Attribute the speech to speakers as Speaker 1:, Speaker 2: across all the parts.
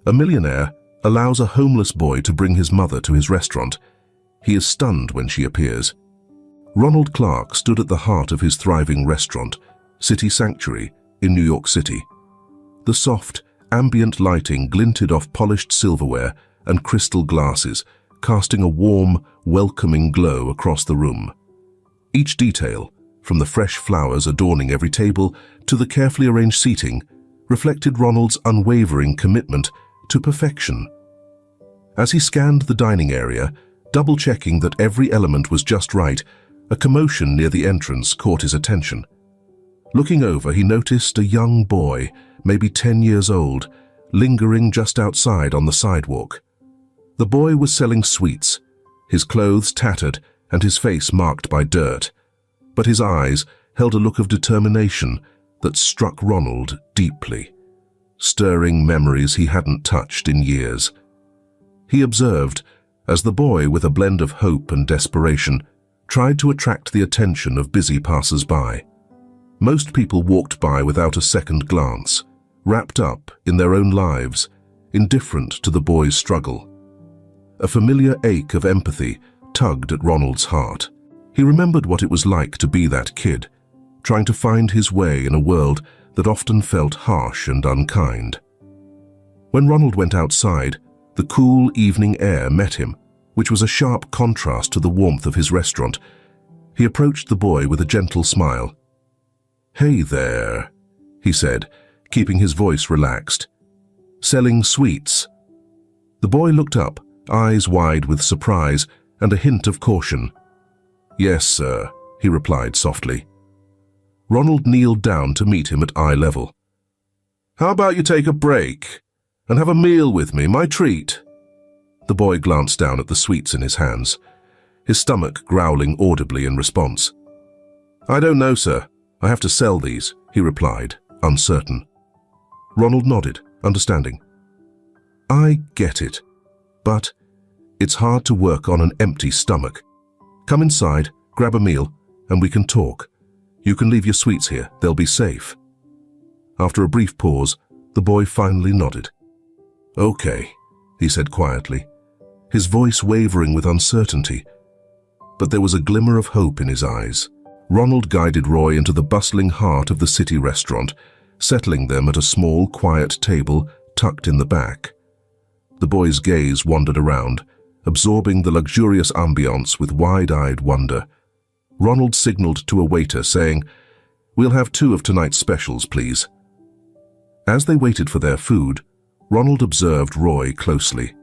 Speaker 1: A millionaire allows a homeless boy to bring his mother to his restaurant. He is stunned when she appears. Ronald Clark stood at the heart of his thriving restaurant, City Sanctuary, in New York City. The soft, ambient lighting glinted off polished silverware and crystal glasses, casting a warm, welcoming glow across the room. Each detail, from the fresh flowers adorning every table to the carefully arranged seating, reflected Ronald's unwavering commitment to perfection. As he scanned the dining area, double-checking that every element was just right, a commotion near the entrance caught his attention. Looking over, he noticed a young boy, maybe 10 years old, lingering just outside on the sidewalk. The boy was selling sweets, his clothes tattered and his face marked by dirt, but his eyes held a look of determination that struck Ronald deeply, stirring memories he hadn't touched in years. He observed as the boy, with a blend of hope and desperation, tried to attract the attention of busy passers-by. Most people walked by without a second glance, wrapped up in their own lives, indifferent to the boy's struggle. A familiar ache of empathy tugged at Ronald's heart. He remembered what it was like to be that kid, trying to find his way in a world that often felt harsh and unkind. When Ronald went outside, the cool evening air met him, which was a sharp contrast to the warmth of his restaurant. He approached the boy with a gentle smile. "Hey there," he said, keeping his voice relaxed. "Selling sweets?" The boy looked up, eyes wide with surprise and a hint of caution. "Yes, sir," he replied softly. Ronald kneeled down to meet him at eye level. "How about you take a break and have a meal with me, my treat?" The boy glanced down at the sweets in his hands, his stomach growling audibly in response. "I don't know, sir. I have to sell these," he replied, uncertain. Ronald nodded, understanding. "I get it, but it's hard to work on an empty stomach. Come inside, grab a meal, and we can talk. You can leave your sweets here, they'll be safe." After a brief pause, the boy finally nodded. "Okay," he said quietly, his voice wavering with uncertainty. But there was a glimmer of hope in his eyes. Ronald guided Roy into the bustling heart of the city restaurant, settling them at a small, quiet table tucked in the back. The boy's gaze wandered around, absorbing the luxurious ambiance with wide-eyed wonder. Ronald signaled to a waiter, saying, "We'll have 2 of tonight's specials, please." As they waited for their food, Ronald observed Roy closely.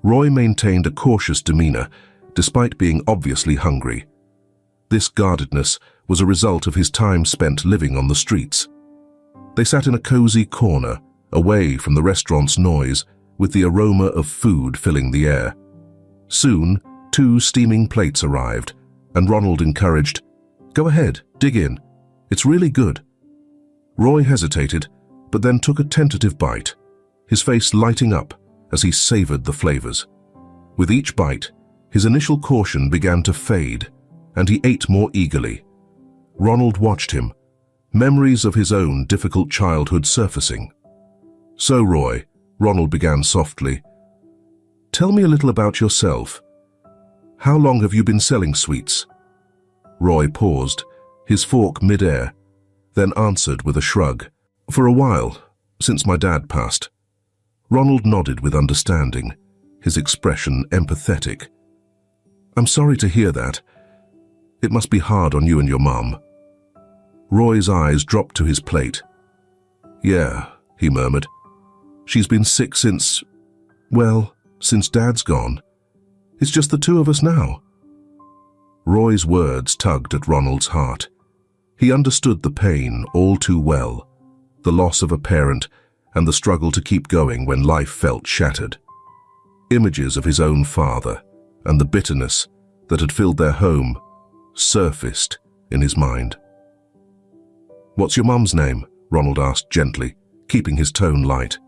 Speaker 1: Roy maintained a cautious demeanor, despite being obviously hungry. This guardedness was a result of his time spent living on the streets. They sat in a cozy corner, away from the restaurant's noise, with the aroma of food filling the air. Soon, 2 steaming plates arrived, and Ronald encouraged, "Go ahead, dig in. It's really good." Roy hesitated, but then took a tentative bite, his face lighting up as he savored the flavors. With each bite, his initial caution began to fade, and he ate more eagerly. Ronald watched him, memories of his own difficult childhood surfacing. "So, Roy," Ronald began softly, "tell me a little about yourself. How long have you been selling sweets?" Roy paused, his fork mid-air, then answered with a shrug. "For a while, since my dad passed." Ronald nodded with understanding, his expression empathetic. "I'm sorry to hear that. It must be hard on you and your mom." Roy's eyes dropped to his plate. "Yeah," he murmured. "She's been sick since Dad's gone. It's just the 2 of us now." Roy's words tugged at Ronald's heart. He understood the pain all too well, the loss of a parent and the struggle to keep going when life felt shattered. Images of his own father and the bitterness that had filled their home surfaced in his mind. "What's your mum's name?" Ronald asked gently, keeping his tone light.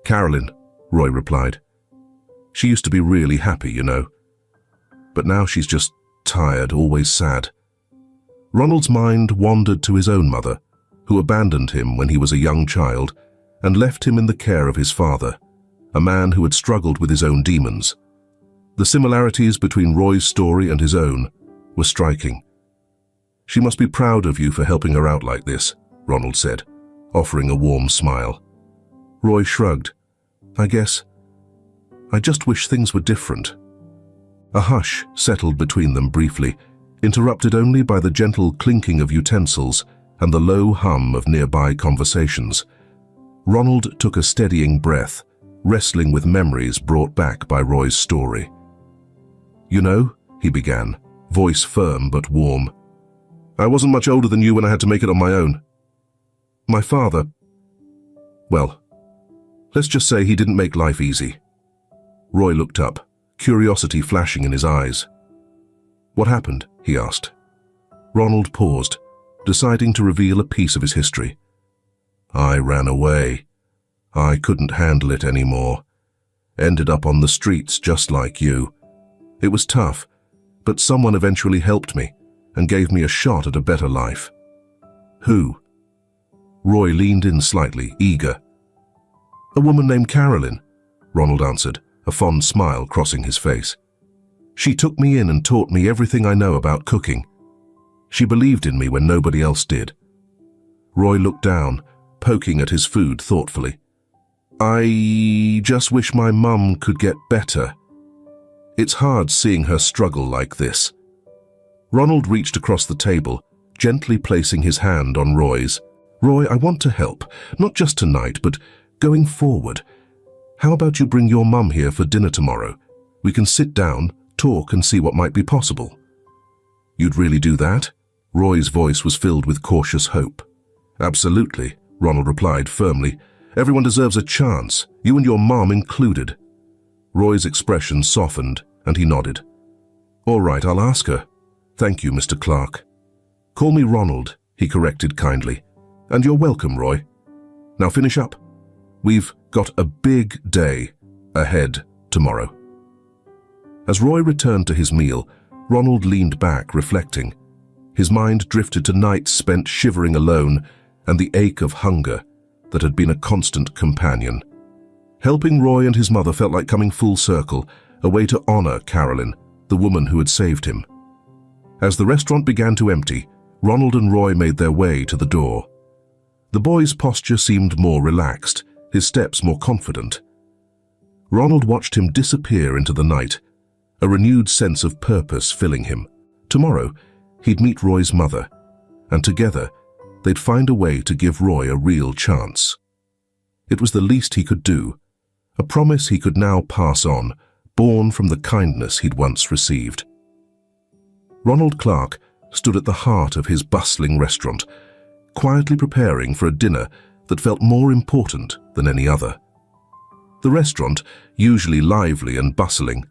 Speaker 1: "Carolyn," Roy replied. "She used to be really happy, you know. But now she's just tired, always sad." Ronald's mind wandered to his own mother, who abandoned him when he was a young child and left him in the care of his father, a man who had struggled with his own demons. The similarities between Roy's story and his own were striking. "She must be proud of you for helping her out like this," Ronald said, offering a warm smile. Roy shrugged. I just wish things were different." A hush settled between them briefly, interrupted only by the gentle clinking of utensils and the low hum of nearby conversations. Ronald took a steadying breath, wrestling with memories brought back by Roy's story. "You know," he began, voice firm but warm, "I wasn't much older than you when I had to make it on my own. My father, well, let's just say he didn't make life easy." Roy looked up, curiosity flashing in his eyes. "What happened?" he asked. Ronald paused, deciding to reveal a piece of his history. "I ran away. I couldn't handle it anymore. Ended up on the streets just like you. It was tough, but someone eventually helped me and gave me a shot at a better life." "Who?" Roy leaned in slightly, eager. "A woman named Carolyn," Ronald answered, a fond smile crossing his face. "She took me in and taught me everything I know about cooking. She believed in me when nobody else did." Roy looked down, poking at his food thoughtfully. "I just wish my mum could get better. It's hard seeing her struggle like this." Ronald reached across the table, gently placing his hand on Roy's. "Roy, I want to help, not just tonight, but going forward. How about you bring your mum here for dinner tomorrow? We can sit down, talk, and see what might be possible." "You'd really do that?" Roy's voice was filled with cautious hope. "Absolutely," Ronald replied firmly. "Everyone deserves a chance, you and your mom included." Roy's expression softened, and he nodded. "All right, I'll ask her. Thank you, Mr. Clark." "Call me Ronald," he corrected kindly. "And you're welcome, Roy. Now finish up. We've got a big day ahead tomorrow." As Roy returned to his meal, Ronald leaned back, reflecting. His mind drifted to nights spent shivering alone and the ache of hunger that had been a constant companion. Helping Roy and his mother felt like coming full circle, a way to honor Carolyn, the woman who had saved him. As the restaurant began to empty, Ronald and Roy made their way to the door. The boy's posture seemed more relaxed, his steps more confident. Ronald watched him disappear into the night, a renewed sense of purpose filling him. Tomorrow, he'd meet Roy's mother, and together, they'd find a way to give Roy a real chance. It was the least he could do, a promise he could now pass on, born from the kindness he'd once received. Ronald Clark stood at the heart of his bustling restaurant, quietly preparing for a dinner that felt more important than any other. The restaurant, usually lively and bustling,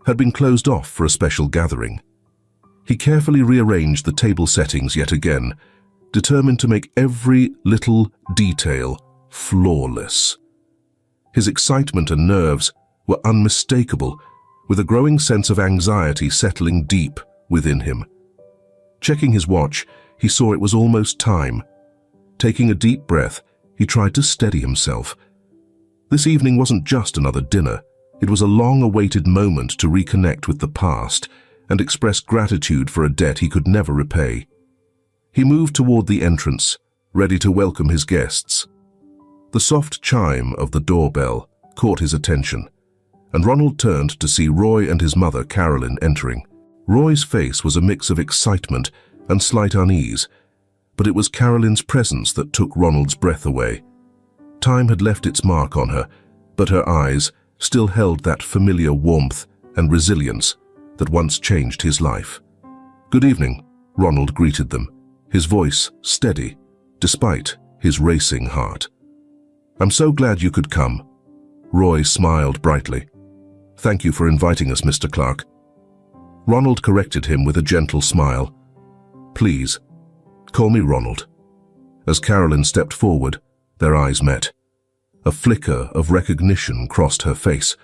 Speaker 1: had been closed off for a special gathering. He carefully rearranged the table settings yet again, determined to make every little detail flawless. His excitement and nerves were unmistakable, with a growing sense of anxiety settling deep within him. Checking his watch, he saw it was almost time. Taking a deep breath, he tried to steady himself. This evening wasn't just another dinner. It was a long-awaited moment to reconnect with the past and express gratitude for a debt he could never repay. He moved toward the entrance, ready to welcome his guests. The soft chime of the doorbell caught his attention, and Ronald turned to see Roy and his mother, Carolyn, entering. Roy's face was a mix of excitement and slight unease, but it was Carolyn's presence that took Ronald's breath away. Time had left its mark on her, but her eyes still held that familiar warmth and resilience that once changed his life. "Good evening," Ronald greeted them, his voice steady, despite his racing heart. "I'm so glad you could come." Roy smiled brightly. "Thank you for inviting us, Mr. Clark." Ronald corrected him with a gentle smile. "Please, call me Ronald." As Carolyn stepped forward, their eyes met. A flicker of recognition crossed her face,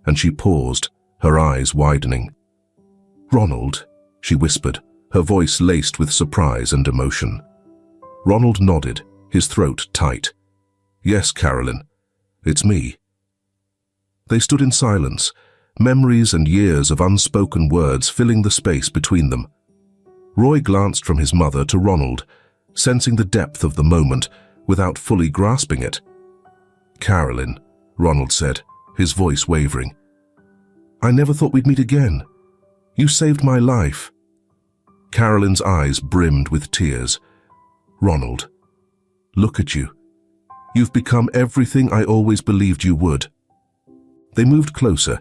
Speaker 1: and she paused, her eyes widening. "Ronald," she whispered, her voice laced with surprise and emotion. Ronald nodded, his throat tight. "Yes, Carolyn, it's me." They stood in silence, memories and years of unspoken words filling the space between them. Roy glanced from his mother to Ronald, sensing the depth of the moment without fully grasping it. "Carolyn," Ronald said, his voice wavering. "I never thought we'd meet again. You saved my life." Carolyn's eyes brimmed with tears. "Ronald, look at you. You've become everything I always believed you would." They moved closer,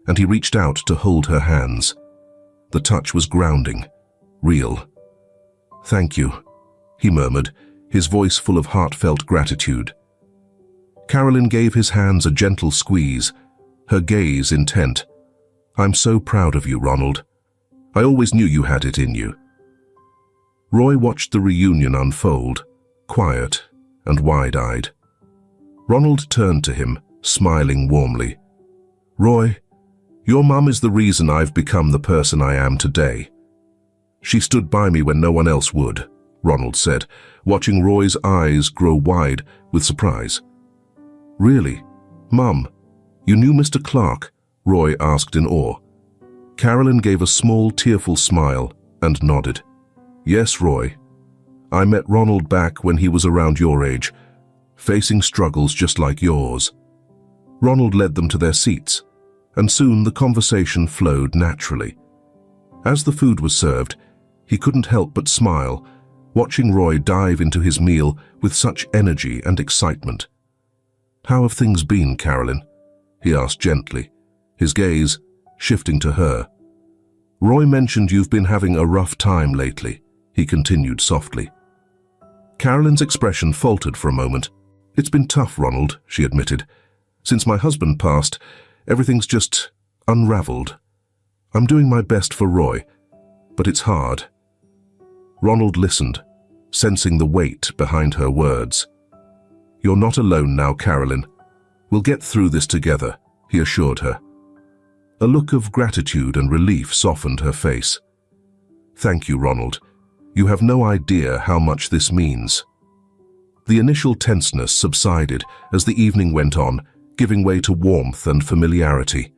Speaker 1: and he reached out to hold her hands. The touch was grounding, real. "Thank you," he murmured, his voice full of heartfelt gratitude. Carolyn gave his hands a gentle squeeze, her gaze intent. "I'm so proud of you, Ronald. I always knew you had it in you." Roy watched the reunion unfold, quiet and wide-eyed. Ronald turned to him, smiling warmly. "Roy, your mum is the reason I've become the person I am today." "She stood by me when no one else would," Ronald said, watching Roy's eyes grow wide with surprise. "Really? Mum, you knew Mr. Clark?" Roy asked in awe. Carolyn gave a small, tearful smile and nodded. "Yes, Roy. I met Ronald back when he was around your age, facing struggles just like yours." Ronald led them to their seats, and soon the conversation flowed naturally. As the food was served, he couldn't help but smile, watching Roy dive into his meal with such energy and excitement. "How have things been, Carolyn?" he asked gently, his gaze shifting to her. "Roy mentioned you've been having a rough time lately," he continued softly. Carolyn's expression faltered for a moment. "It's been tough, Ronald," she admitted. "Since my husband passed, everything's just unraveled. I'm doing my best for Roy, but it's hard." Ronald listened, sensing the weight behind her words. "You're not alone now, Carolyn. We'll get through this together," he assured her. A look of gratitude and relief softened her face. "Thank you, Ronald. You have no idea how much this means." The initial tenseness subsided as the evening went on, giving way to warmth and familiarity.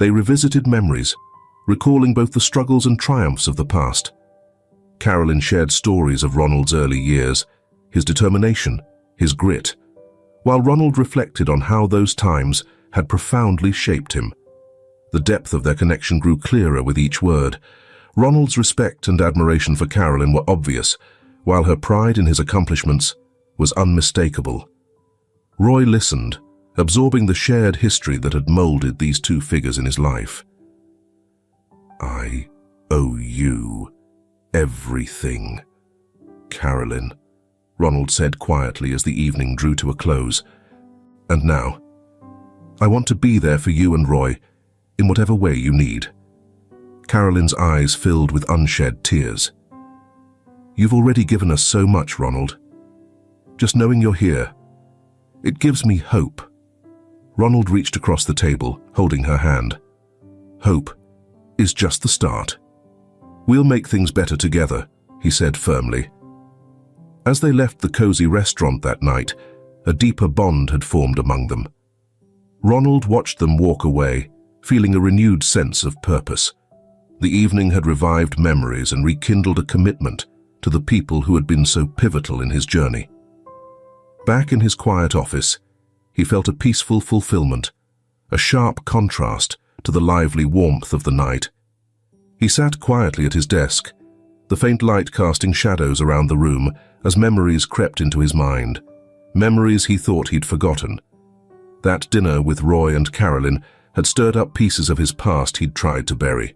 Speaker 1: They revisited memories, recalling both the struggles and triumphs of the past. Carolyn shared stories of Ronald's early years, his determination, his grit, while Ronald reflected on how those times had profoundly shaped him. The depth of their connection grew clearer with each word. Ronald's respect and admiration for Carolyn were obvious, while her pride in his accomplishments was unmistakable. Roy listened, absorbing the shared history that had molded these two figures in his life. "I owe you everything, Carolyn," Ronald said quietly as the evening drew to a close. "And now, I want to be there for you and Roy in whatever way you need." Carolyn's eyes filled with unshed tears. "You've already given us so much, Ronald. Just knowing you're here, it gives me hope." Ronald reached across the table, holding her hand. "Hope is just the start. We'll make things better together," he said firmly. As they left the cozy restaurant that night, a deeper bond had formed among them. Ronald watched them walk away, feeling a renewed sense of purpose. The evening had revived memories and rekindled a commitment to the people who had been so pivotal in his journey. Back in his quiet office, he felt a peaceful fulfillment, a sharp contrast to the lively warmth of the night. He sat quietly at his desk, the faint light casting shadows around the room as memories crept into his mind, memories he thought he'd forgotten. That dinner with Roy and Carolyn had stirred up pieces of his past he'd tried to bury.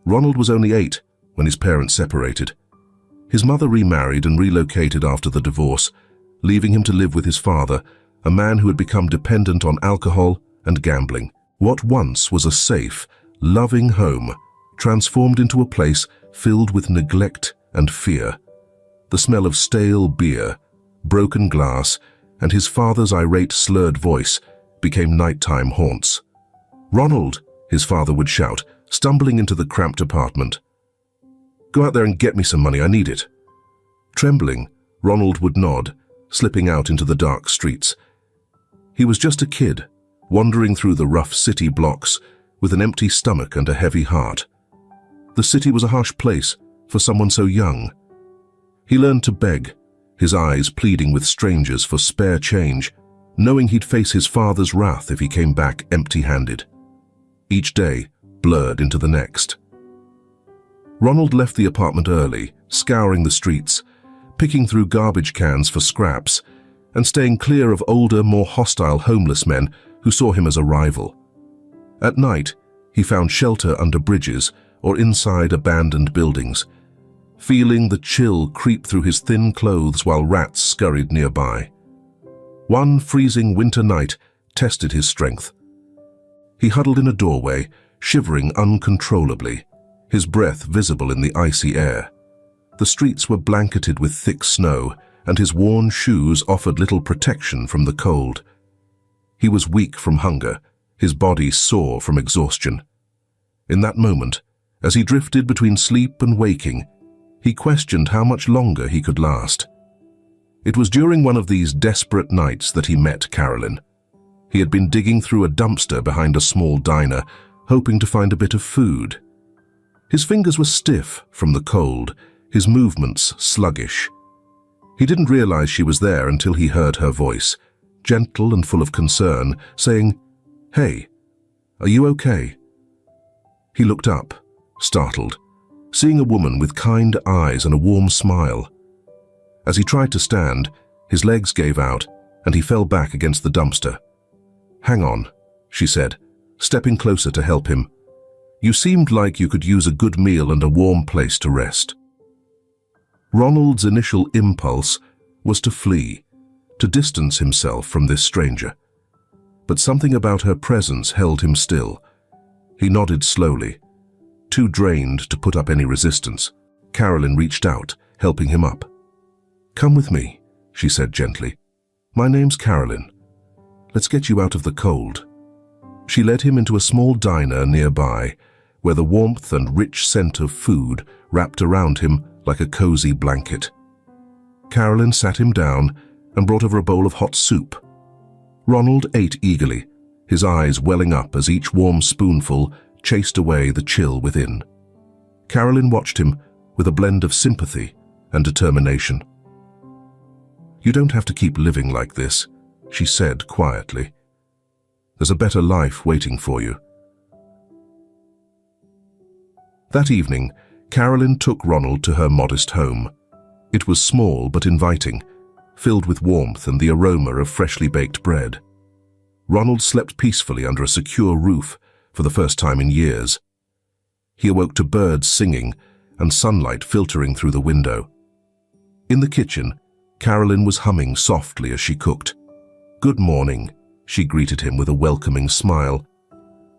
Speaker 1: Ronald was only 8 when his parents separated. His mother remarried and relocated after the divorce, leaving him to live with his father, a man who had become dependent on alcohol and gambling. What once was a safe, loving home transformed into a place filled with neglect and fear. The smell of stale beer, broken glass, and his father's irate, slurred voice became nighttime haunts. "Ronald," his father would shout, stumbling into the cramped apartment. "Go out there and get me some money, I need it." Trembling, Ronald would nod, slipping out into the dark streets. He was just a kid, wandering through the rough city blocks with an empty stomach and a heavy heart. The city was a harsh place for someone so young. He learned to beg, his eyes pleading with strangers for spare change, knowing he'd face his father's wrath if he came back empty-handed. Each day blurred into the next. Ronald left the apartment early, scouring the streets, picking through garbage cans for scraps, and staying clear of older, more hostile homeless men who saw him as a rival. At night, he found shelter under bridges or inside abandoned buildings, feeling the chill creep through his thin clothes while rats scurried nearby. One freezing winter night tested his strength. He huddled in a doorway, shivering uncontrollably, his breath visible in the icy air. The streets were blanketed with thick snow, and his worn shoes offered little protection from the cold. He was weak from hunger, his body sore from exhaustion. In that moment, as he drifted between sleep and waking, he questioned how much longer he could last. It was during one of these desperate nights that he met Carolyn. He had been digging through a dumpster behind a small diner, hoping to find a bit of food. His fingers were stiff from the cold, his movements sluggish. He didn't realize she was there until he heard her voice, gentle and full of concern, saying, "Hey, are you okay?" He looked up, startled, seeing a woman with kind eyes and a warm smile. As he tried to stand, his legs gave out and he fell back against the dumpster. "Hang on," she said, stepping closer to help him. "You seemed like you could use a good meal and a warm place to rest." Ronald's initial impulse was to flee, to distance himself from this stranger. But something about her presence held him still. He nodded slowly, too drained to put up any resistance. Carolyn reached out, helping him up. "Come with me," she said gently. "My name's Carolyn. Let's get you out of the cold." She led him into a small diner nearby, where the warmth and rich scent of food wrapped around him like a cozy blanket. Carolyn sat him down and brought over a bowl of hot soup. Ronald ate eagerly, his eyes welling up as each warm spoonful chased away the chill within. Carolyn watched him with a blend of sympathy and determination. "You don't have to keep living like this," she said quietly. "There's a better life waiting for you." That evening, Carolyn took Ronald to her modest home. It was small but inviting, filled with warmth and the aroma of freshly baked bread. Ronald slept peacefully under a secure roof for the first time in years. He awoke to birds singing and sunlight filtering through the window. In the kitchen, Carolyn was humming softly as she cooked. "Good morning," she greeted him with a welcoming smile.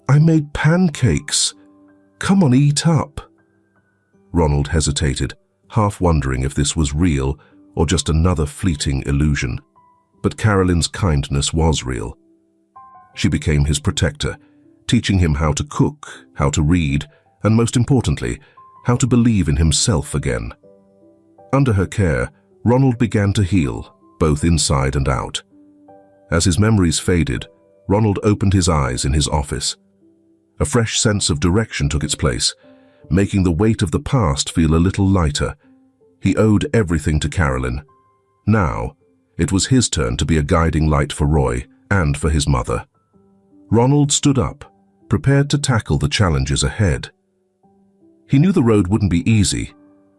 Speaker 1: "I made pancakes. Come on, eat up." Ronald hesitated, half wondering if this was real or just another fleeting illusion. But Carolyn's kindness was real. She became his protector, teaching him how to cook, how to read, and most importantly, how to believe in himself again. Under her care, Ronald began to heal, both inside and out. As his memories faded, Ronald opened his eyes in his office. A fresh sense of direction took its place, making the weight of the past feel a little lighter. He owed everything to Carolyn. Now, it was his turn to be a guiding light for Roy and for his mother. Ronald stood up, prepared to tackle the challenges ahead. He knew the road wouldn't be easy,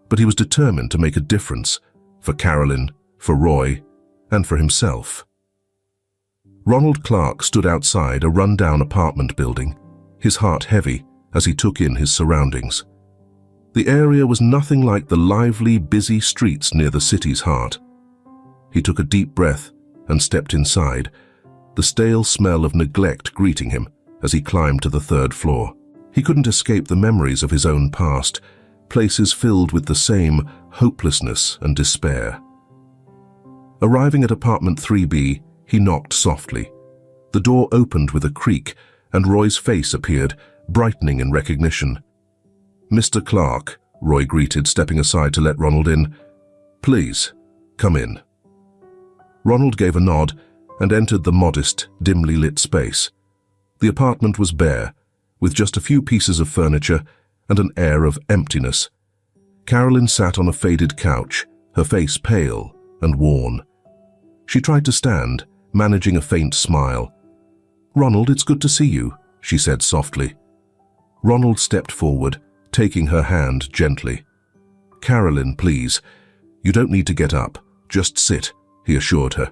Speaker 1: but he was determined to make a difference for Carolyn, for Roy, and for himself. Ronald Clark stood outside a run-down apartment building, his heart heavy as he took in his surroundings. The area was nothing like the lively, busy streets near the city's heart. He took a deep breath and stepped inside, the stale smell of neglect greeting him as he climbed to the third floor. He couldn't escape the memories of his own past, places filled with the same hopelessness and despair. Arriving at apartment 3B, he knocked softly. The door opened with a creak, and Roy's face appeared, brightening in recognition. "Mr. Clark," Roy greeted, stepping aside to let Ronald in. "Please, come in." Ronald gave a nod and entered the modest, dimly lit space, The apartment was bare, with just a few pieces of furniture and an air of emptiness. Carolyn sat on a faded couch, her face pale and worn. She tried to stand, managing a faint smile. "Ronald, it's good to see you," she said softly. Ronald stepped forward, taking her hand gently. "Carolyn, please. You don't need to get up. Just sit," he assured her.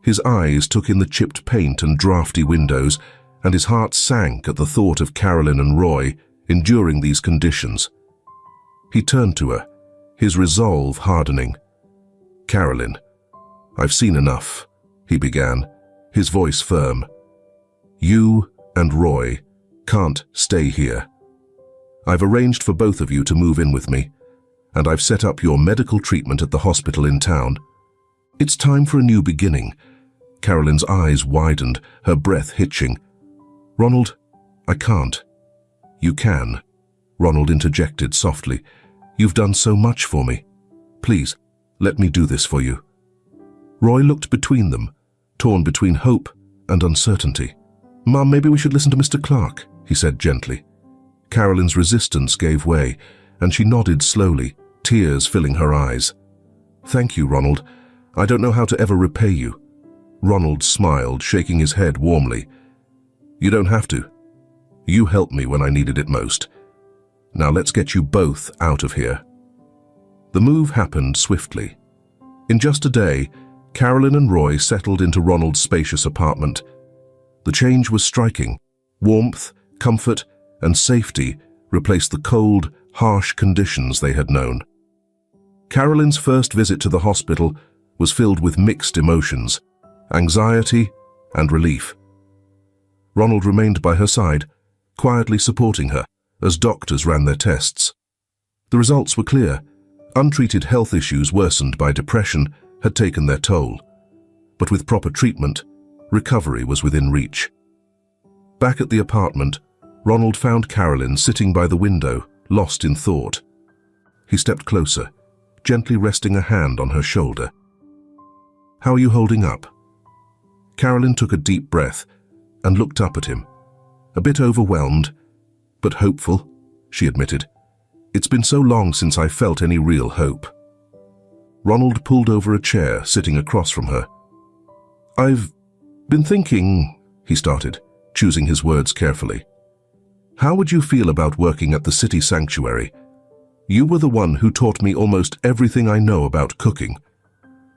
Speaker 1: His eyes took in the chipped paint and drafty windows, and his heart sank at the thought of Carolyn and Roy enduring these conditions. He turned to her, his resolve hardening. "Carolyn, I've seen enough," he began, his voice firm. "You and Roy can't stay here. I've arranged for both of you to move in with me, and I've set up your medical treatment at the hospital in town. It's time for a new beginning." Carolyn's eyes widened, her breath hitching. "Ronald, I can't." "You can," Ronald interjected softly. "You've done so much for me. Please, let me do this for you." Roy looked between them, torn between hope and uncertainty. "Mum, maybe we should listen to Mr. Clark," he said gently. Carolyn's resistance gave way, and she nodded slowly, tears filling her eyes. "Thank you, Ronald. I don't know how to ever repay you." Ronald smiled, shaking his head warmly. "You don't have to. You helped me when I needed it most. Now let's get you both out of here." The move happened swiftly. In just a day, Carolyn and Roy settled into Ronald's spacious apartment. The change was striking. Warmth, comfort, and safety replaced the cold, harsh conditions they had known. Carolyn's first visit to the hospital was filled with mixed emotions, anxiety and relief. Ronald remained by her side, quietly supporting her as doctors ran their tests. The results were clear. Untreated health issues worsened by depression had taken their toll. But with proper treatment, recovery was within reach. Back at the apartment, Ronald found Carolyn sitting by the window, lost in thought. He stepped closer, gently resting a hand on her shoulder. "How are you holding up?" Carolyn took a deep breath and looked up at him. A bit overwhelmed, but hopeful, she admitted. "It's been so long since I felt any real hope." Ronald pulled over a chair, sitting across from her. "I've been thinking," he started, choosing his words carefully. "How would you feel about working at the city sanctuary? You were the one who taught me almost everything I know about cooking,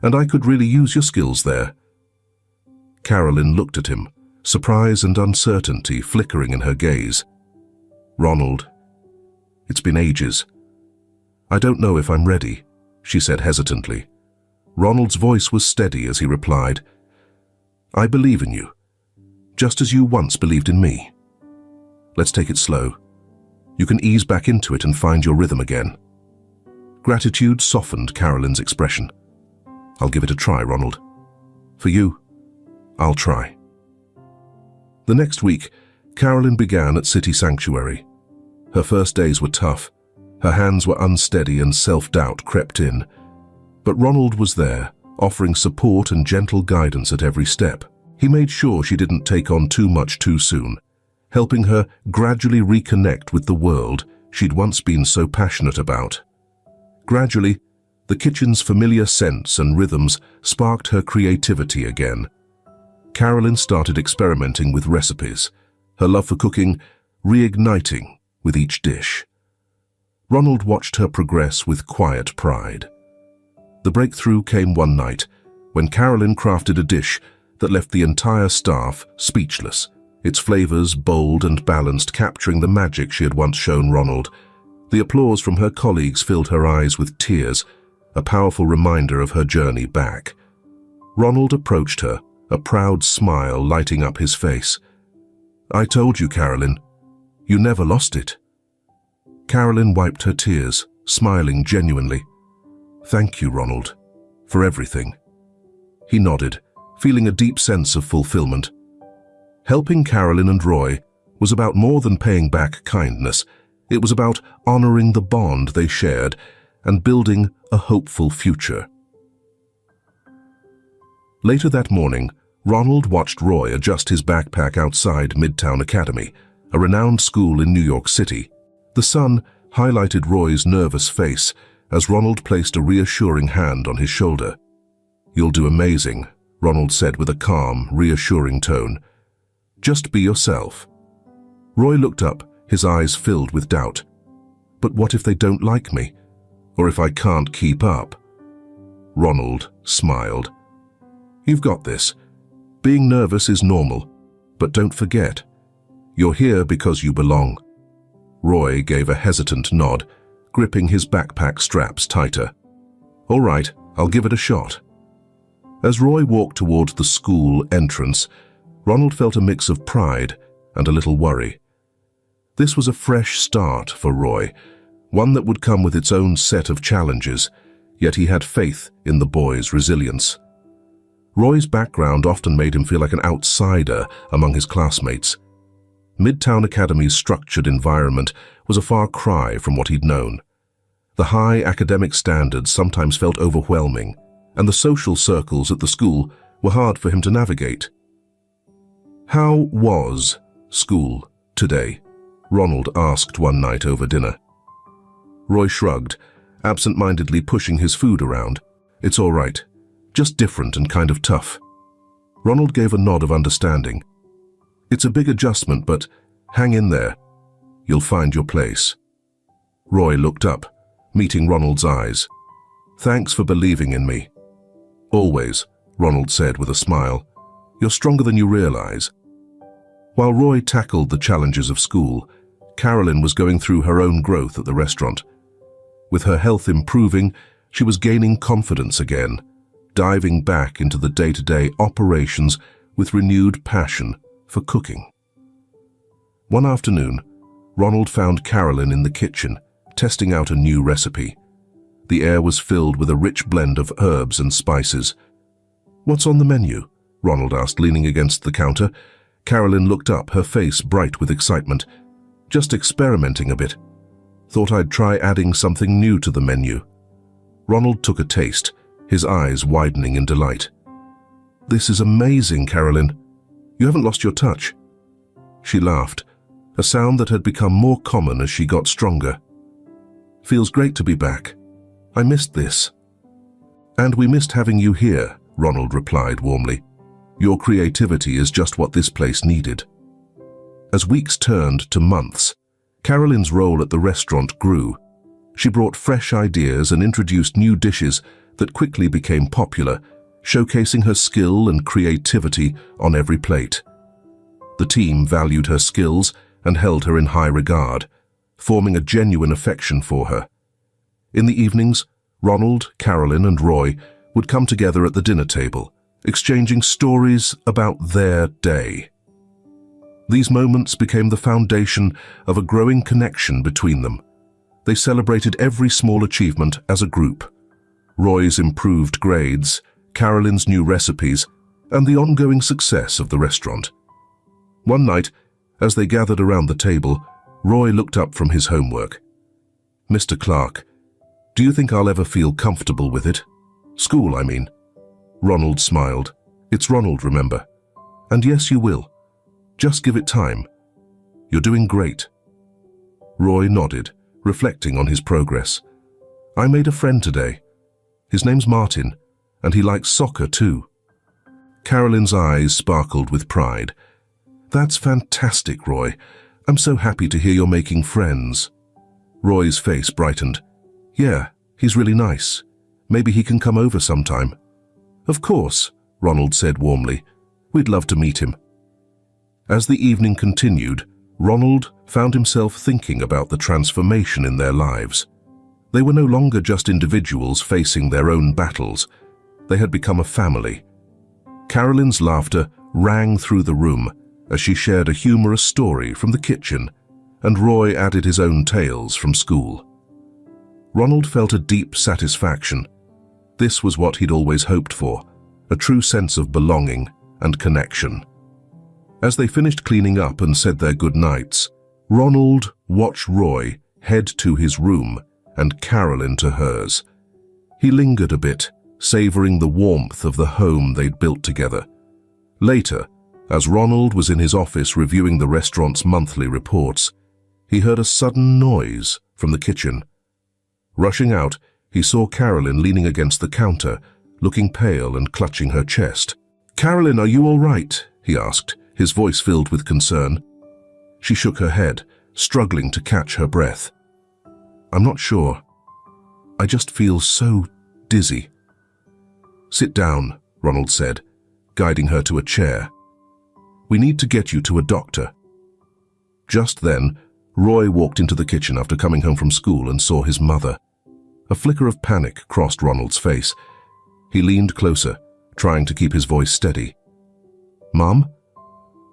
Speaker 1: and I could really use your skills there." Carolyn looked at him, surprise and uncertainty flickering in her gaze. "Ronald, it's been ages. I don't know if I'm ready," she said hesitantly. Ronald's voice was steady as he replied, "I believe in you, just as you once believed in me. Let's take it slow. You can ease back into it and find your rhythm again." Gratitude softened Carolyn's expression. "I'll give it a try, Ronald. For you, I'll try." The next week, Carolyn began at City Sanctuary. Her first days were tough. Her hands were unsteady and self-doubt crept in. But Ronald was there, offering support and gentle guidance at every step. He made sure she didn't take on too much too soon, helping her gradually reconnect with the world she'd once been so passionate about. Gradually, the kitchen's familiar scents and rhythms sparked her creativity again. Carolyn started experimenting with recipes, her love for cooking reigniting with each dish. Ronald watched her progress with quiet pride. The breakthrough came one night when Carolyn crafted a dish that left the entire staff speechless, its flavors bold and balanced, capturing the magic she had once shown Ronald. The applause from her colleagues filled her eyes with tears, a powerful reminder of her journey back. Ronald approached her, a proud smile lighting up his face. "I told you, Carolyn. You never lost it." Carolyn wiped her tears, smiling genuinely. "Thank you, Ronald, for everything." He nodded, feeling a deep sense of fulfillment. Helping Carolyn and Roy was about more than paying back kindness. It was about honoring the bond they shared and building a hopeful future. Later that morning, Ronald watched Roy adjust his backpack outside Midtown Academy, a renowned school in New York City. The sun highlighted Roy's nervous face as Ronald placed a reassuring hand on his shoulder. "You'll do amazing," Ronald said with a calm, reassuring tone. "Just be yourself." Roy looked up, his eyes filled with doubt. "But what if they don't like me? Or if I can't keep up?" Ronald smiled. "You've got this. Being nervous is normal, but don't forget, you're here because you belong." Roy gave a hesitant nod, gripping his backpack straps tighter. "All right, I'll give it a shot." As Roy walked towards the school entrance, Ronald felt a mix of pride and a little worry. This was a fresh start for Roy, one that would come with its own set of challenges, yet he had faith in the boy's resilience. Roy's background often made him feel like an outsider among his classmates. Midtown Academy's structured environment was a far cry from what he'd known. The high academic standards sometimes felt overwhelming, and the social circles at the school were hard for him to navigate. "How was school today?" Ronald asked one night over dinner. Roy shrugged, absent-mindedly pushing his food around. "It's all right. Just different and kind of tough." Ronald gave a nod of understanding. "It's a big adjustment, but hang in there. You'll find your place." Roy looked up, meeting Ronald's eyes. "Thanks for believing in me." "Always," Ronald said with a smile. "You're stronger than you realize." While Roy tackled the challenges of school, Carolyn was going through her own growth at the restaurant. With her health improving, she was gaining confidence again, diving back into the day-to-day operations with renewed passion for cooking. One afternoon, Ronald found Carolyn in the kitchen, testing out a new recipe. The air was filled with a rich blend of herbs and spices. "What's on the menu?" Ronald asked, leaning against the counter. Carolyn looked up, her face bright with excitement. "Just experimenting a bit. Thought I'd try adding something new to the menu." Ronald took a taste, his eyes widening in delight. "This is amazing, Carolyn. You haven't lost your touch." She laughed, a sound that had become more common as she got stronger. "Feels great to be back. I missed this." "And we missed having you here," Ronald replied warmly. "Your creativity is just what this place needed." As weeks turned to months, Carolyn's role at the restaurant grew. She brought fresh ideas and introduced new dishes that quickly became popular, showcasing her skill and creativity on every plate. The team valued her skills and held her in high regard, forming a genuine affection for her. In the evenings, Ronald, Carolyn, and Roy would come together at the dinner table, exchanging stories about their day. These moments became the foundation of a growing connection between them. They celebrated every small achievement as a group: Roy's improved grades, Carolyn's new recipes, and the ongoing success of the restaurant. One night, as they gathered around the table, Roy looked up from his homework. "Mr. Clark, do you think I'll ever feel comfortable with it? School, I mean." Ronald smiled. "It's Ronald, remember? And yes, you will. Just give it time. You're doing great." Roy nodded, reflecting on his progress. "I made a friend today. His name's Martin, and he likes soccer too." Carolyn's eyes sparkled with pride. "That's fantastic, Roy. I'm so happy to hear you're making friends." Roy's face brightened. "Yeah, he's really nice. Maybe he can come over sometime." "Of course," Ronald said warmly. "We'd love to meet him." As the evening continued, Ronald found himself thinking about the transformation in their lives. They were no longer just individuals facing their own battles. They had become a family. Carolyn's laughter rang through the room as she shared a humorous story from the kitchen, and Roy added his own tales from school. Ronald felt a deep satisfaction. This was what he'd always hoped for, a true sense of belonging and connection. As they finished cleaning up and said their goodnights, Ronald watched Roy head to his room and Carolyn to hers. He lingered a bit, savoring the warmth of the home they'd built together. Later, as Ronald was in his office reviewing the restaurant's monthly reports, he heard a sudden noise from the kitchen. Rushing out, he saw Carolyn leaning against the counter, looking pale and clutching her chest. "Carolyn, are you all right?" he asked, his voice filled with concern. She shook her head, struggling to catch her breath. "I'm not sure. I just feel so dizzy." "Sit down," Ronald said, guiding her to a chair. "We need to get you to a doctor." Just then, Roy walked into the kitchen after coming home from school and saw his mother. A flicker of panic crossed Ronald's face. He leaned closer, trying to keep his voice steady. "Mom?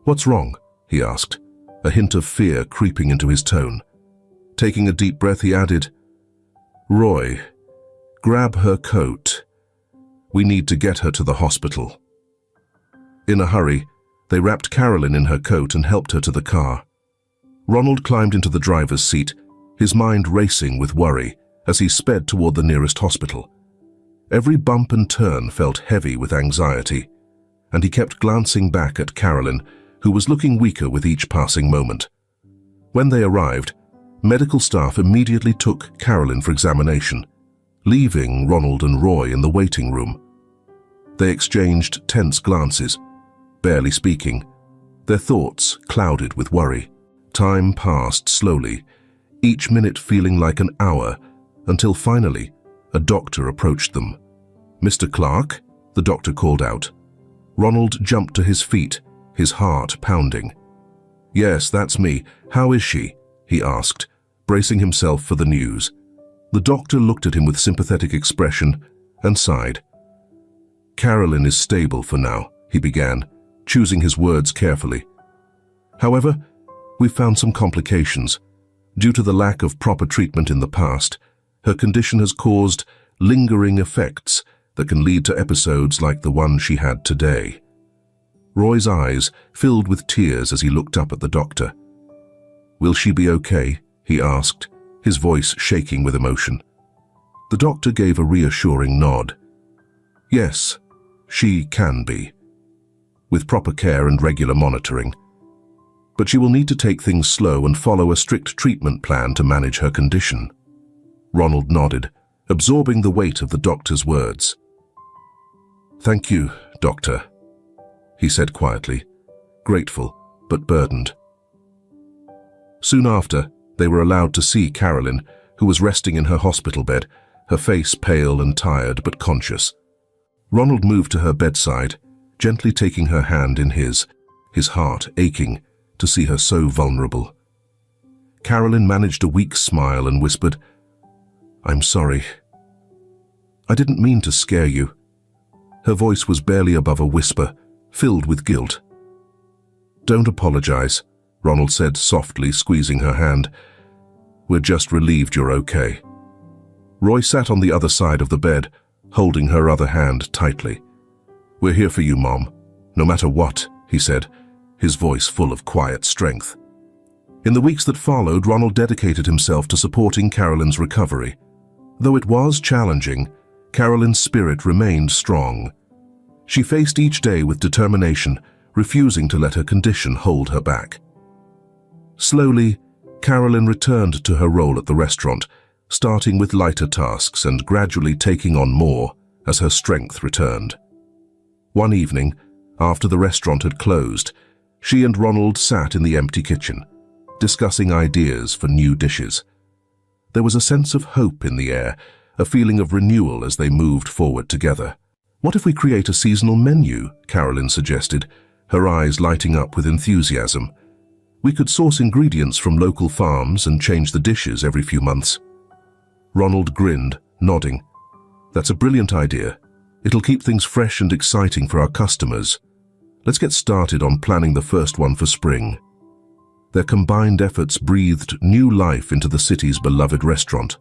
Speaker 1: What's wrong?" he asked, a hint of fear creeping into his tone. Taking a deep breath, he added, "Roy, grab her coat. We need to get her to the hospital." In a hurry, they wrapped Carolyn in her coat and helped her to the car. Ronald climbed into the driver's seat, his mind racing with worry as he sped toward the nearest hospital. Every bump and turn felt heavy with anxiety, and he kept glancing back at Carolyn, who was looking weaker with each passing moment. When they arrived, medical staff immediately took Carolyn for examination, leaving Ronald and Roy in the waiting room. They exchanged tense glances, barely speaking, their thoughts clouded with worry. Time passed slowly, each minute feeling like an hour, until finally, a doctor approached them. "Mr. Clark?" the doctor called out. Ronald jumped to his feet, his heart pounding. "Yes, that's me. How is she?" he asked, bracing himself for the news. The doctor looked at him with sympathetic expression and sighed. "Carolyn is stable for now," he began, choosing his words carefully. "However, we've found some complications. Due to the lack of proper treatment in the past, her condition has caused lingering effects that can lead to episodes like the one she had today." Roy's eyes filled with tears as he looked up at the doctor. "Will she be okay?" he asked, his voice shaking with emotion. The doctor gave a reassuring nod. "Yes, she can be, with proper care and regular monitoring. But she will need to take things slow and follow a strict treatment plan to manage her condition." Ronald nodded, absorbing the weight of the doctor's words. "Thank you, doctor," he said quietly, grateful but burdened. Soon after, they were allowed to see Carolyn, who was resting in her hospital bed, her face pale and tired but conscious. Ronald moved to her bedside, gently taking her hand in his heart aching to see her so vulnerable. Carolyn managed a weak smile and whispered, "I'm sorry. I didn't mean to scare you." Her voice was barely above a whisper, filled with guilt. "Don't apologize," Ronald said softly, squeezing her hand. "We're just relieved you're okay." Roy sat on the other side of the bed, holding her other hand tightly. "We're here for you, Mom, no matter what," he said, his voice full of quiet strength. In the weeks that followed, Ronald dedicated himself to supporting Carolyn's recovery. Though it was challenging, Carolyn's spirit remained strong. She faced each day with determination, refusing to let her condition hold her back. Slowly, Carolyn returned to her role at the restaurant, starting with lighter tasks and gradually taking on more as her strength returned. One evening, after the restaurant had closed, she and Ronald sat in the empty kitchen, discussing ideas for new dishes. There was a sense of hope in the air, a feeling of renewal as they moved forward together. "What if we create a seasonal menu?" Carolyn suggested, her eyes lighting up with enthusiasm. "We could source ingredients from local farms and change the dishes every few months." Ronald grinned, nodding. "That's a brilliant idea. It'll keep things fresh and exciting for our customers. Let's get started on planning the first one for spring." Their combined efforts breathed new life into the city's beloved restaurant.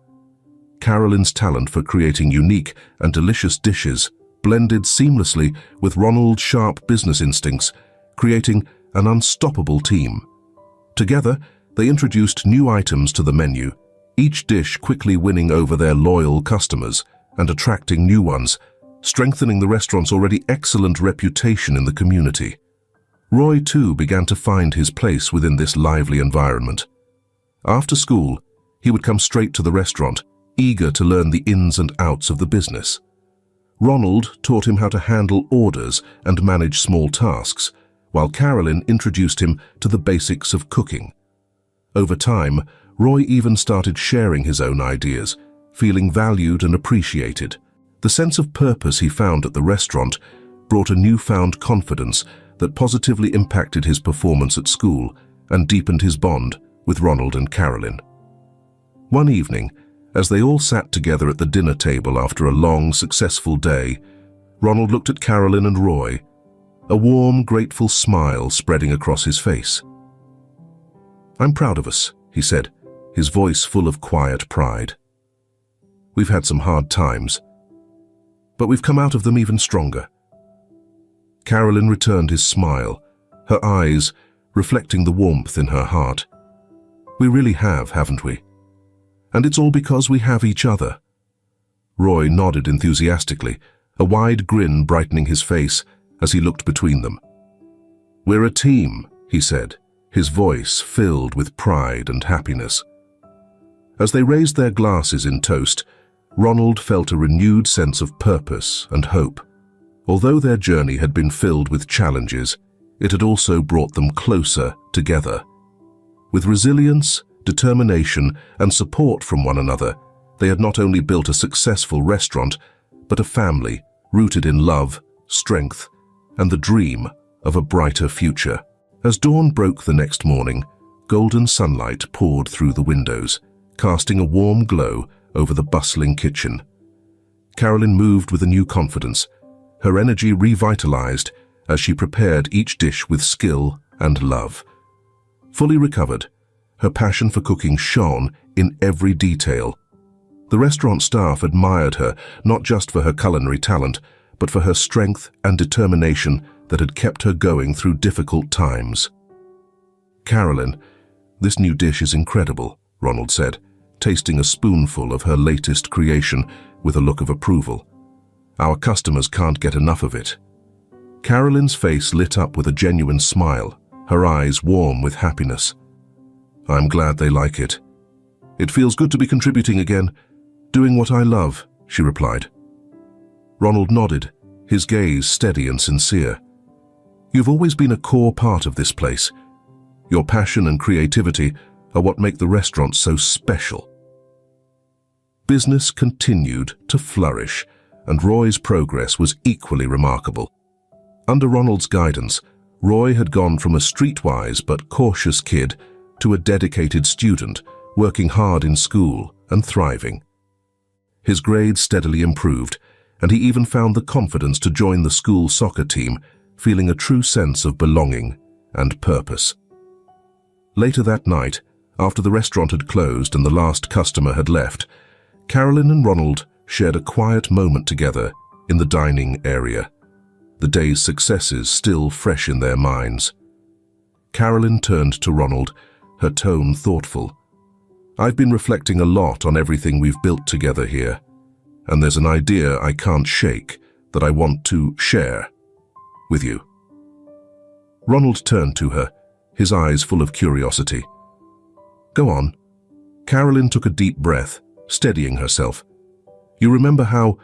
Speaker 1: Carolyn's talent for creating unique and delicious dishes blended seamlessly with Ronald's sharp business instincts, creating an unstoppable team. Together, they introduced new items to the menu, each dish quickly winning over their loyal customers and attracting new ones, strengthening the restaurant's already excellent reputation in the community. Roy, too, began to find his place within this lively environment. After school, he would come straight to the restaurant, eager to learn the ins and outs of the business. Ronald taught him how to handle orders and manage small tasks, while Carolyn introduced him to the basics of cooking. Over time, Roy even started sharing his own ideas, feeling valued and appreciated. The sense of purpose he found at the restaurant brought a newfound confidence that positively impacted his performance at school and deepened his bond with Ronald and Carolyn. One evening, as they all sat together at the dinner table after a long, successful day, Ronald looked at Carolyn and Roy, a warm, grateful smile spreading across his face. "I'm proud of us," he said, his voice full of quiet pride. "We've had some hard times, but we've come out of them even stronger." Carolyn returned his smile, her eyes reflecting the warmth in her heart. "We really have, haven't we? And it's all because we have each other." Roy nodded enthusiastically, a wide grin brightening his face as he looked between them. "We're a team," he said, his voice filled with pride and happiness. As they raised their glasses in toast, Ronald felt a renewed sense of purpose and hope. Although their journey had been filled with challenges, it had also brought them closer together. With resilience, determination, and support from one another, they had not only built a successful restaurant, but a family rooted in love, strength, and the dream of a brighter future. As dawn broke the next morning, golden sunlight poured through the windows, casting a warm glow over the bustling kitchen. Carolyn moved with a new confidence, her energy revitalized as she prepared each dish with skill and love. Fully recovered, her passion for cooking shone in every detail. The restaurant staff admired her not just for her culinary talent, but for her strength and determination that had kept her going through difficult times. "Carolyn, this new dish is incredible," Ronald said, tasting a spoonful of her latest creation with a look of approval. "Our customers can't get enough of it." Carolyn's face lit up with a genuine smile, her eyes warm with happiness. "I'm glad they like it. It feels good to be contributing again, doing what I love," she replied. Ronald nodded, his gaze steady and sincere. "You've always been a core part of this place. Your passion and creativity are what make the restaurant so special." Business continued to flourish, and Roy's progress was equally remarkable. Under Ronald's guidance, Roy had gone from a streetwise but cautious kid to a dedicated student, working hard in school and thriving. His grades steadily improved, and he even found the confidence to join the school soccer team, feeling a true sense of belonging and purpose. Later that night, after the restaurant had closed and the last customer had left, Carolyn and Ronald shared a quiet moment together in the dining area, the day's successes still fresh in their minds. Carolyn turned to Ronald, her tone thoughtful. "I've been reflecting a lot on everything we've built together here, and there's an idea I can't shake that I want to share with you." Ronald turned to her, his eyes full of curiosity. "Go on." Carolyn took a deep breath, steadying herself. "You remember how,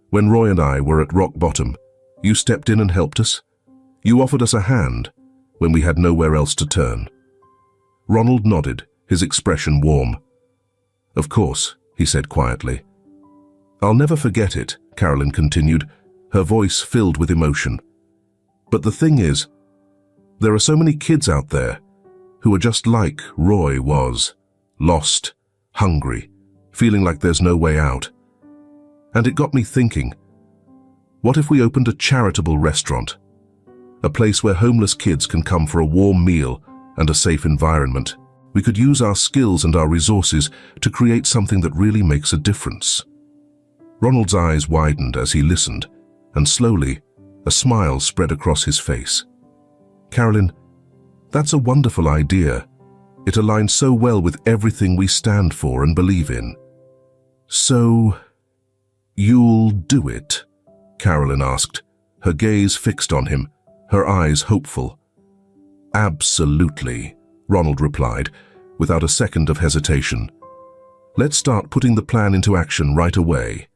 Speaker 1: when Roy and I were at rock bottom, you stepped in and helped us? You offered us a hand when we had nowhere else to turn." Ronald nodded, his expression warm. "Of course," he said quietly. "I'll never forget it," Carolyn continued, her voice filled with emotion. "But the thing is, there are so many kids out there who are just like Roy was, lost, hungry, feeling like there's no way out. And it got me thinking, what if we opened a charitable restaurant? A place where homeless kids can come for a warm meal and a safe environment. We could use our skills and our resources to create something that really makes a difference." Ronald's eyes widened as he listened, and slowly, a smile spread across his face. "Carolyn, that's a wonderful idea. It aligns so well with everything we stand for and believe in." "So, you'll do it?" Carolyn asked, her gaze fixed on him, her eyes hopeful. Absolutely, Ronald replied, without a second of hesitation. Let's start putting the plan into action right away.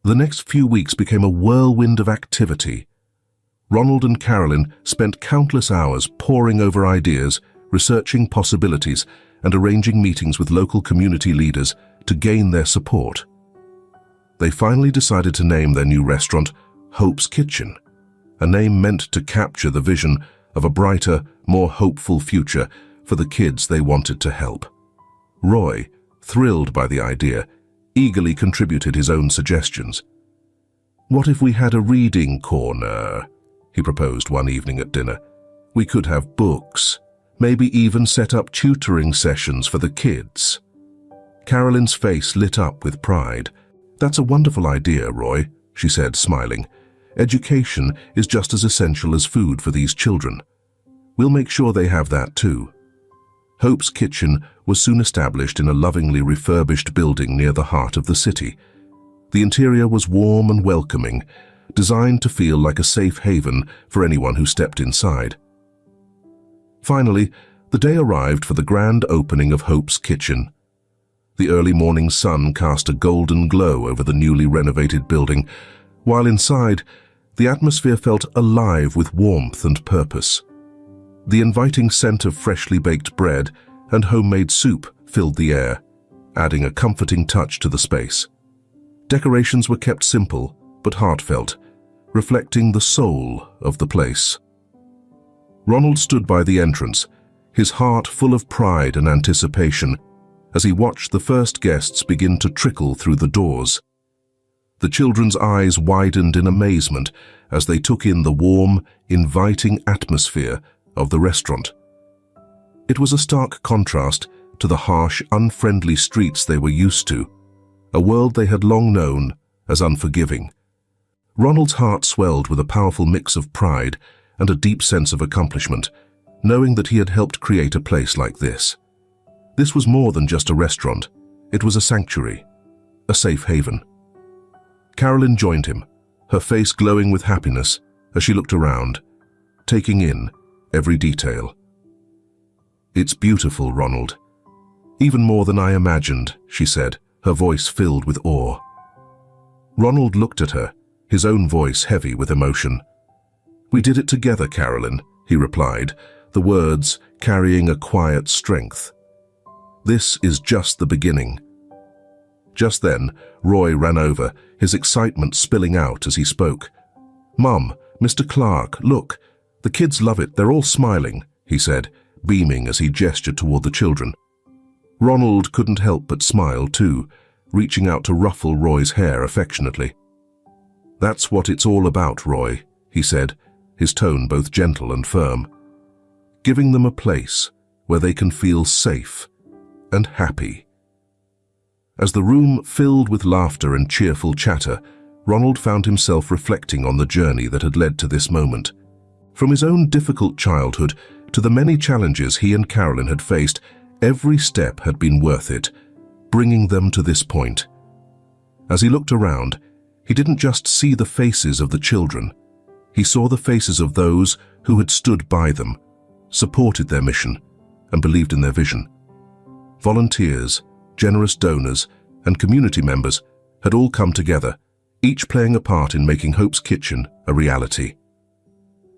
Speaker 1: The next few weeks became a whirlwind of activity. Ronald and Carolyn spent countless hours poring over ideas, researching possibilities, and arranging meetings with local community leaders to gain their support. They finally decided to name their new restaurant Hope's Kitchen, a name meant to capture the vision of a brighter, more hopeful future for the kids they wanted to help. Roy, thrilled by the idea, eagerly contributed his own suggestions. "What if we had a reading corner?" he proposed one evening at dinner. "We could have books, maybe even set up tutoring sessions for the kids." Carolyn's face lit up with pride. "That's a wonderful idea, Roy," she said, smiling. "Education is just as essential as food for these children. We'll make sure they have that too." Hope's Kitchen was soon established in a lovingly refurbished building near the heart of the city. The interior was warm and welcoming, designed to feel like a safe haven for anyone who stepped inside. Finally, the day arrived for the grand opening of Hope's Kitchen. The early morning sun cast a golden glow over the newly renovated building, while inside, the atmosphere felt alive with warmth and purpose. The inviting scent of freshly baked bread and homemade soup filled the air, adding a comforting touch to the space. Decorations were kept simple but heartfelt, reflecting the soul of the place. Ronald stood by the entrance, his heart full of pride and anticipation, as he watched the first guests begin to trickle through the doors. The children's eyes widened in amazement as they took in the warm, inviting atmosphere of the restaurant. It was a stark contrast to the harsh, unfriendly streets they were used to, a world they had long known as unforgiving. Ronald's heart swelled with a powerful mix of pride and a deep sense of accomplishment, knowing that he had helped create a place like this. This was more than just a restaurant. It was a sanctuary, a safe haven. Carolyn joined him, her face glowing with happiness as she looked around, taking in every detail. "It's beautiful, Ronald. Even more than I imagined," she said, her voice filled with awe. Ronald looked at her, his own voice heavy with emotion. "We did it together, Carolyn," he replied, the words carrying a quiet strength. "This is just the beginning." Just then, Roy ran over, his excitement spilling out as he spoke. "Mum, Mr. Clark, look, the kids love it, they're all smiling," he said, beaming as he gestured toward the children. Ronald couldn't help but smile too, reaching out to ruffle Roy's hair affectionately. "That's what it's all about, Roy," he said, his tone both gentle and firm. "Giving them a place where they can feel safe and happy." As the room filled with laughter and cheerful chatter, Ronald found himself reflecting on the journey that had led to this moment. From his own difficult childhood to the many challenges he and Carolyn had faced, every step had been worth it, bringing them to this point. As he looked around, he didn't just see the faces of the children. He saw the faces of those who had stood by them, supported their mission, and believed in their vision. Volunteers, generous donors, and community members had all come together, each playing a part in making Hope's Kitchen a reality.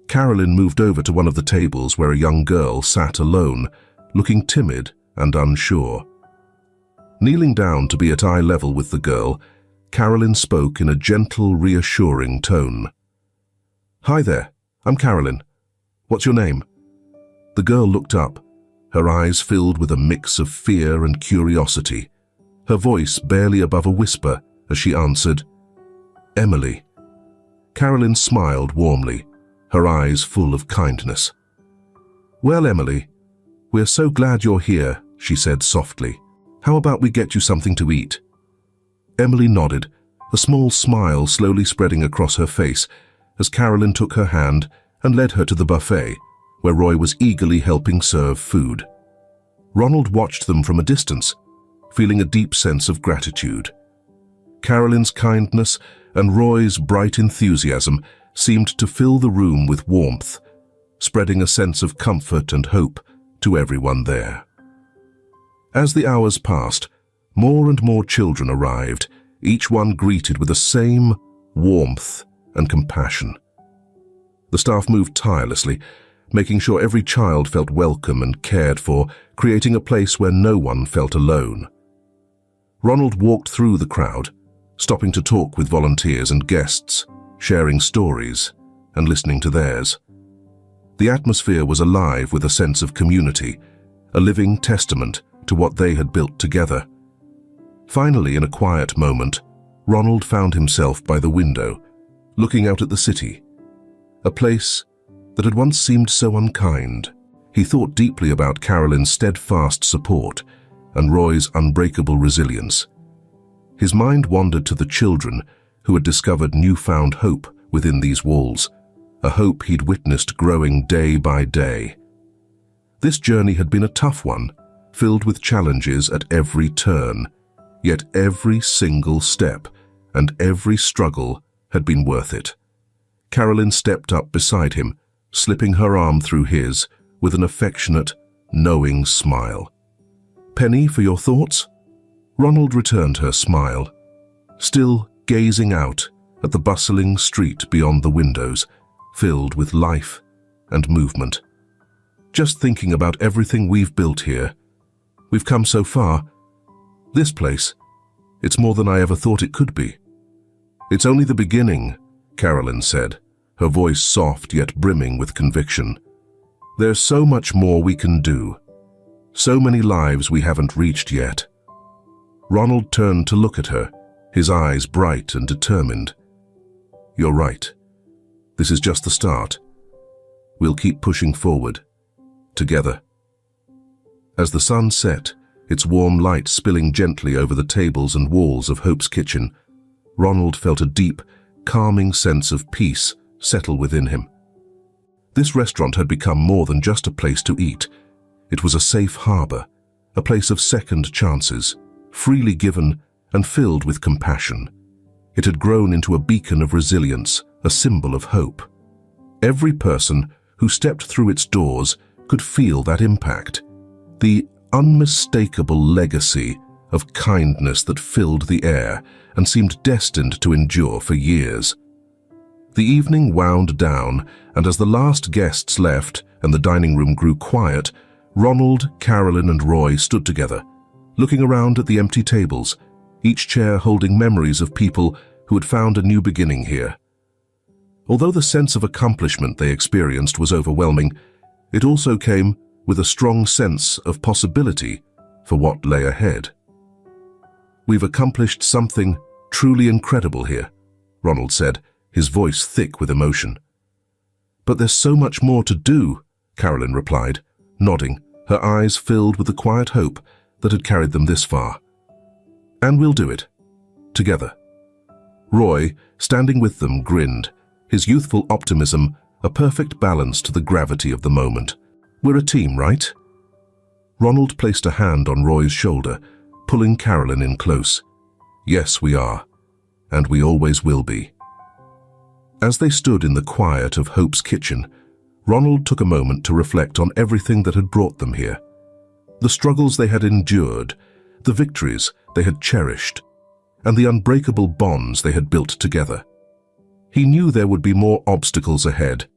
Speaker 1: Carolyn moved over to one of the tables where a young girl sat alone, looking timid and unsure. Kneeling down to be at eye level with the girl, Carolyn spoke in a gentle, reassuring tone. "Hi there, I'm Carolyn. What's your name?" The girl looked up, her eyes filled with a mix of fear and curiosity, her voice barely above a whisper as she answered, "Emily." Carolyn smiled warmly, her eyes full of kindness. "Well, Emily, we're so glad you're here," she said softly. "How about we get you something to eat?" Emily nodded, a small smile slowly spreading across her face as Carolyn took her hand and led her to the buffet, where Roy was eagerly helping serve food. Ronald watched them from a distance, feeling a deep sense of gratitude. Carolyn's kindness and Roy's bright enthusiasm seemed to fill the room with warmth, spreading a sense of comfort and hope to everyone there. As the hours passed, more and more children arrived, each one greeted with the same warmth and compassion. The staff moved tirelessly, making sure every child felt welcome and cared for, creating a place where no one felt alone. Ronald walked through the crowd, stopping to talk with volunteers and guests, sharing stories and listening to theirs. The atmosphere was alive with a sense of community, a living testament to what they had built together. Finally, in a quiet moment, Ronald found himself by the window, looking out at the city, a place that had once seemed so unkind. He thought deeply about Carolyn's steadfast support and Roy's unbreakable resilience. His mind wandered to the children who had discovered newfound hope within these walls, a hope he'd witnessed growing day by day. This journey had been a tough one, filled with challenges at every turn, yet every single step and every struggle had been worth it. Carolyn stepped up beside him, slipping her arm through his with an affectionate, knowing smile. "Penny, for your thoughts?" Ronald returned her smile, still gazing out at the bustling street beyond the windows, filled with life and movement. "Just thinking about everything we've built here. We've come so far. This place, it's more than I ever thought it could be." "It's only the beginning," Carolyn said, her voice soft yet brimming with conviction. "There's so much more we can do. So many lives we haven't reached yet." Ronald turned to look at her, his eyes bright and determined. "You're right. This is just the start. We'll keep pushing forward, together." As the sun set, its warm light spilling gently over the tables and walls of Hope's kitchen, Ronald felt a deep, calming sense of peace settle within him. This restaurant had become more than just a place to eat. It was a safe harbor, a place of second chances, freely given and filled with compassion. It had grown into a beacon of resilience, a symbol of hope. Every person who stepped through its doors could feel that impact, the unmistakable legacy of kindness that filled the air and seemed destined to endure for years. The evening wound down, and as the last guests left and the dining room grew quiet, Ronald, Carolyn, and Roy stood together, looking around at the empty tables, each chair holding memories of people who had found a new beginning here. Although the sense of accomplishment they experienced was overwhelming, it also came with a strong sense of possibility for what lay ahead. "We've accomplished something truly incredible here," Ronald said, his voice thick with emotion. "But there's so much more to do," Carolyn replied, nodding, her eyes filled with the quiet hope that had carried them this far. "And we'll do it, together." Roy, standing with them, grinned, his youthful optimism a perfect balance to the gravity of the moment. "We're a team, right?" Ronald placed a hand on Roy's shoulder, pulling Carolyn in close. "Yes, we are, and we always will be." As they stood in the quiet of Hope's kitchen, Ronald took a moment to reflect on everything that had brought them here. The struggles they had endured, the victories they had cherished, and the unbreakable bonds they had built together. He knew there would be more obstacles ahead,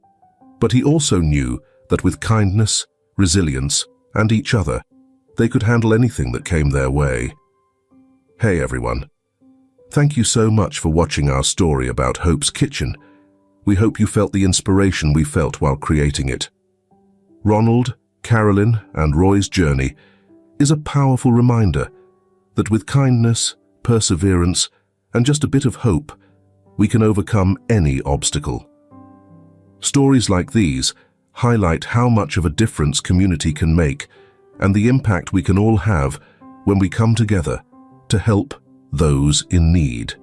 Speaker 1: but he also knew that with kindness, resilience, and each other, they could handle anything that came their way. Hey everyone, thank you so much for watching our story about Hope's Kitchen. We hope you felt the inspiration we felt while creating it. Ronald, Carolyn, and Roy's journey is a powerful reminder that with kindness, perseverance, and just a bit of hope, we can overcome any obstacle. Stories like these highlight how much of a difference community can make and the impact we can all have when we come together to help those in need.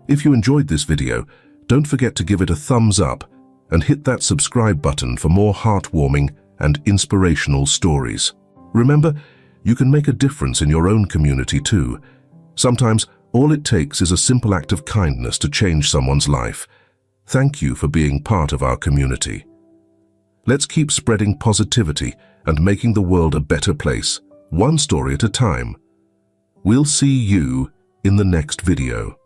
Speaker 1: If you enjoyed this video, don't forget to give it a thumbs up and hit that subscribe button for more heartwarming and inspirational stories. Remember, you can make a difference in your own community too. Sometimes All it takes is a simple act of kindness to change someone's life. Thank you for being part of our community. Let's keep spreading positivity and making the world a better place, one story at a time. We'll see you in the next video.